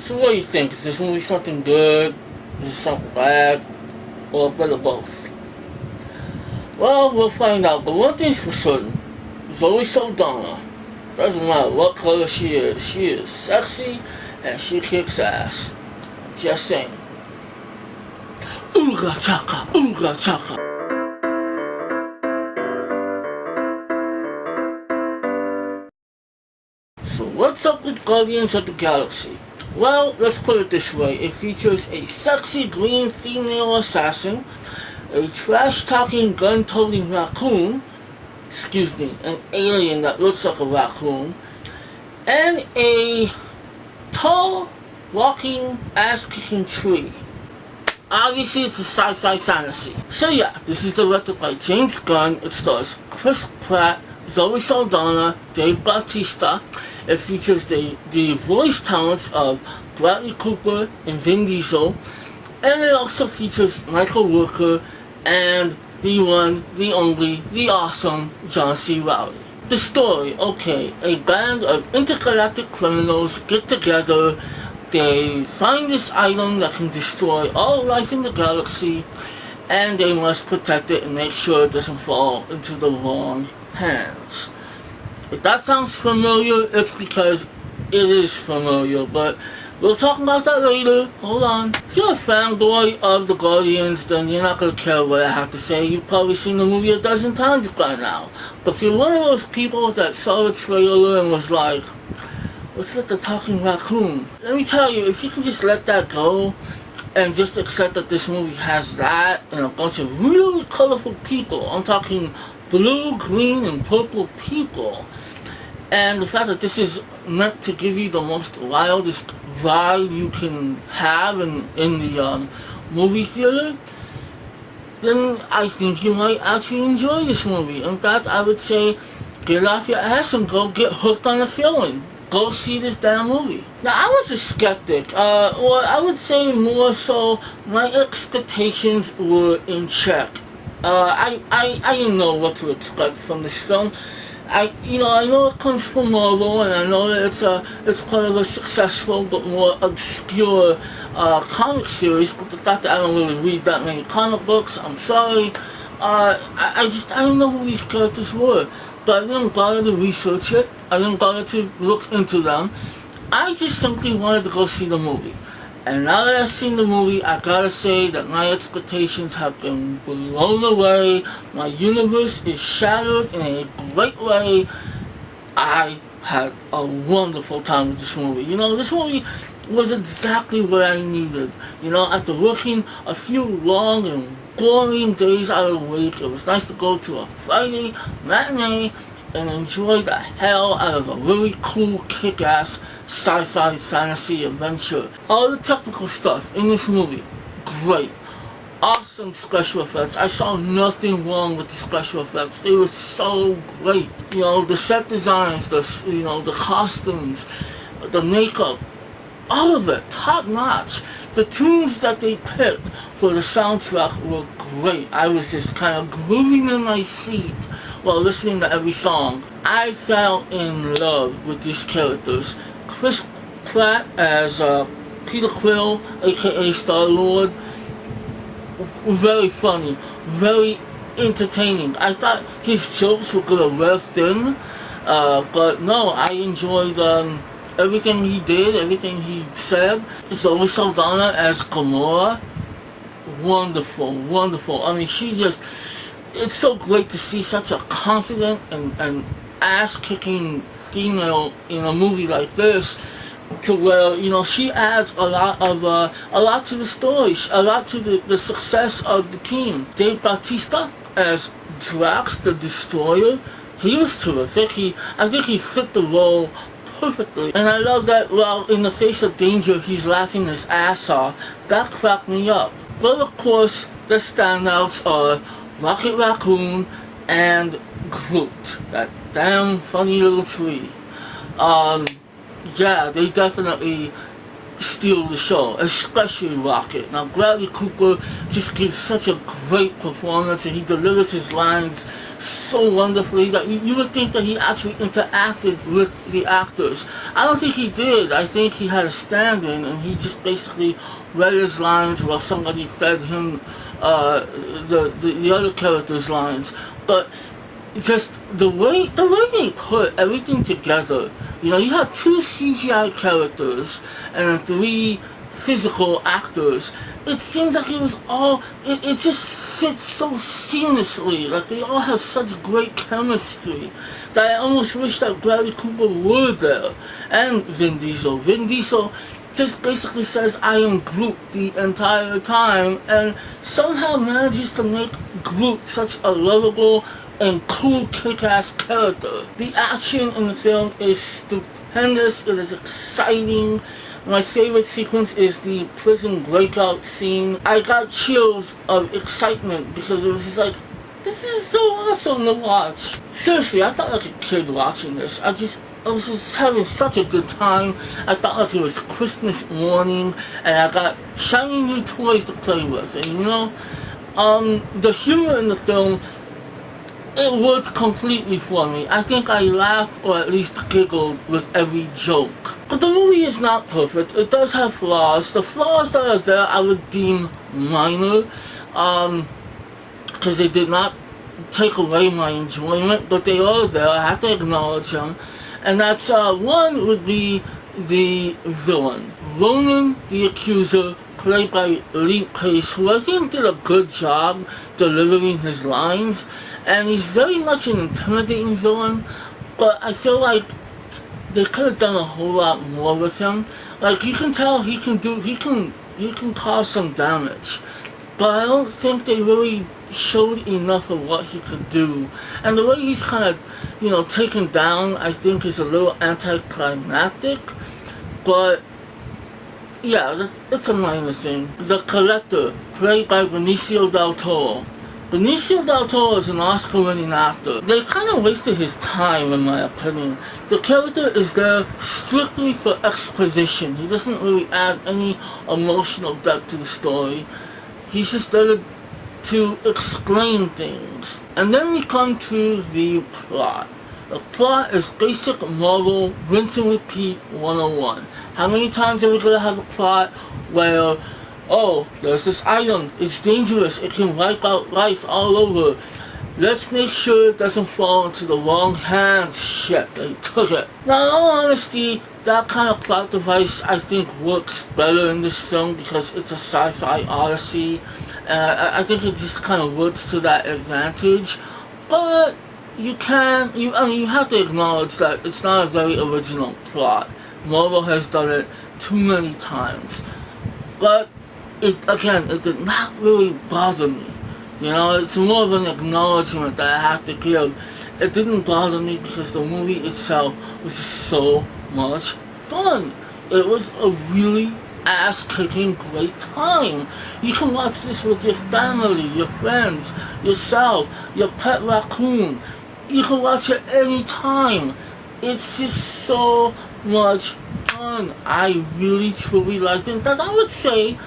So what do you think? Is this movie something good? Is it something bad? Or a bit of both? Well, we'll find out. But one thing's for certain. Zoe Saldana. Doesn't matter what color she is sexy and she kicks ass. Just saying. Ooga chaka, ooga chaka. So what's up with Guardians of the Galaxy? Well, let's put it this way. It features a sexy green female assassin, a trash-talking gun-toting raccoon, an alien that looks like a raccoon, and a tall, walking, ass-kicking tree. Obviously, it's a sci-fi fantasy. So yeah, this is directed by James Gunn. It stars Chris Pratt, Zoe Saldana, Dave Bautista. It features the voice talents of Bradley Cooper and Vin Diesel. And it also features Michael Rooker and the one, the only, the awesome John C. Reilly. The story, okay, a band of intergalactic criminals get together. They find this item that can destroy all life in the galaxy, and they must protect it and make sure it doesn't fall into the wrong hands. If that sounds familiar, it's because it is familiar, but we'll talk about that later. Hold on. If you're a fanboy of the Guardians, then you're not gonna care what I have to say. You've probably seen the movie a dozen times by now. But if you're one of those people that saw the trailer and was like, what's with the talking raccoon? Let me tell you, if you can just let that go and just accept that this movie has that and a bunch of really colorful people, I'm talking blue, green, and purple people, and the fact that this is meant to give you the most wildest ride you can have in the movie theater, then I think you might actually enjoy this movie. In fact, I would say get off your ass and go get hooked on the feeling. Go see this damn movie. Now, I was a skeptic, or I would say more so, my expectations were in check. I didn't know what to expect from this film. I know it comes from Marvel, and I know that it's part of a successful but more obscure comic series. But the fact that I don't really read that many comic books, I'm sorry. I didn't know who these characters were. But I didn't bother to research it. I didn't bother to look into them. I just simply wanted to go see the movie. And now that I've seen the movie, I gotta say that my expectations have been blown away. My universe is shattered in a great way. I had a wonderful time with this movie. This movie was exactly what I needed. After working a few long and boring days out of the week, it was nice to go to a Friday matinee and enjoy the hell out of a really cool, kick-ass sci-fi fantasy adventure. All the technical stuff in this movie, great. Awesome special effects. I saw nothing wrong with the special effects. They were so great. The set designs, the costumes, the makeup, all of it, top notch. The tunes that they picked for the soundtrack were great. I was just kind of grooving in my seat while listening to every song. I fell in love with these characters. Chris Pratt as Peter Quill, aka Star-Lord, very funny, very entertaining. I thought his jokes were gonna wear thin, but no, I enjoyed everything he did, everything he said. Zoe Saldana as Gamora, wonderful, wonderful. I mean, it's so great to see such a confident and ass-kicking female in a movie like this, to where, she adds a lot to the story, a lot to the success of the team. Dave Bautista as Drax the Destroyer, he was terrific. I think he fit the role perfectly. And I love that while in the face of danger, he's laughing his ass off. That cracked me up. But of course, the standouts are Rocket Raccoon and Groot, that damn funny little tree. Yeah, they definitely steal the show, especially Rocket. Now, Bradley Cooper just gives such a great performance, and he delivers his lines so wonderfully that you would think that he actually interacted with the actors. I don't think he did. I think he had a stand-in, and he just basically read his lines while somebody fed him the other characters' lines. But just the way they put everything together, you know, you have 2 CGI characters and 3 physical actors. It seems like it was all, it just fits so seamlessly. Like, they all have such great chemistry that I almost wish that Bradley Cooper were there. And Vin Diesel. Vin Diesel just basically says, "I am Groot" the entire time, and somehow manages to make Groot such a lovable and cool, kick-ass character. The action in the film is stupendous. It is exciting. My favorite sequence is the prison breakout scene. I got chills of excitement because it was just like, this is so awesome to watch. Seriously, I felt like a kid watching this. I was just having such a good time. I felt like it was Christmas morning, and I got shiny new toys to play with. And you know, the humor in the film, it worked completely for me. I think I laughed or at least giggled with every joke. But the movie is not perfect. It does have flaws. The flaws that are there I would deem minor, because they did not take away my enjoyment, but they are there. I have to acknowledge them. And that's, one would be the villain. Ronan the Accuser, played by Lee Pace, who I think did a good job delivering his lines. And he's very much an intimidating villain, but I feel like they could have done a whole lot more with him. Like, you can tell he can cause some damage, but I don't think they really showed enough of what he could do. And the way he's kind of, you know, taken down, I think is a little anticlimactic, but yeah, it's a minor thing. The Collector, played by Benicio del Toro. Benicio del Toro is an Oscar-winning actor. They kind of wasted his time, in my opinion. The character is there strictly for exposition. He doesn't really add any emotional depth to the story. He's just there to explain things. And then we come to the plot. The plot is basic Marvel rinse and repeat 101. How many times are we going to have a plot where, oh, there's this item, it's dangerous, it can wipe out life all over. Let's make sure it doesn't fall into the wrong hands. Shit, they took it. Now, in all honesty, that kind of plot device, I think, works better in this film because it's a sci-fi odyssey. I think it just kind of works to that advantage. But you have to acknowledge that it's not a very original plot. Marvel has done it too many times. But it did not really bother me. You know, it's more of an acknowledgement that I have to give. It didn't bother me because the movie itself was just so much fun. It was a really ass-kicking great time. You can watch this with your family, your friends, yourself, your pet raccoon. You can watch it any time. It's just so much fun. I really truly liked it. That I would say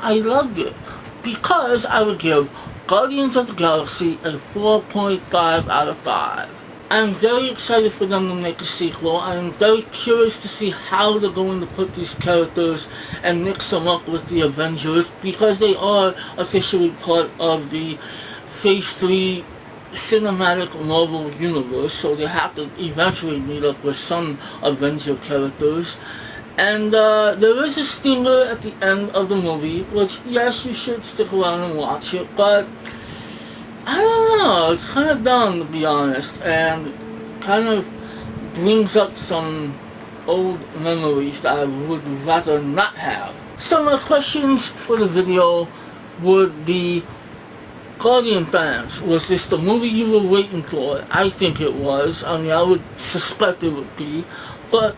I loved it because I would give Guardians of the Galaxy a 4.5 out of 5. I'm very excited for them to make a sequel. I'm very curious to see how they're going to put these characters and mix them up with the Avengers because they are officially part of the Phase 3 cinematic Marvel universe, so they have to eventually meet up with some Avenger characters. And there is a stinger at the end of the movie, which, yes, you should stick around and watch it, but I don't know, it's kind of dumb, to be honest, and kind of brings up some old memories that I would rather not have. So my questions for the video would be, Guardian fans, was this the movie you were waiting for? I think it was. I mean, I would suspect it would be. But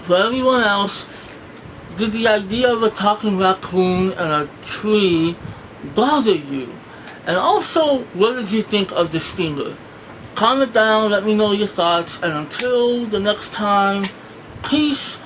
for everyone else, did the idea of a talking raccoon and a tree bother you? And also, what did you think of the stinger? Comment down, let me know your thoughts, and until the next time, peace.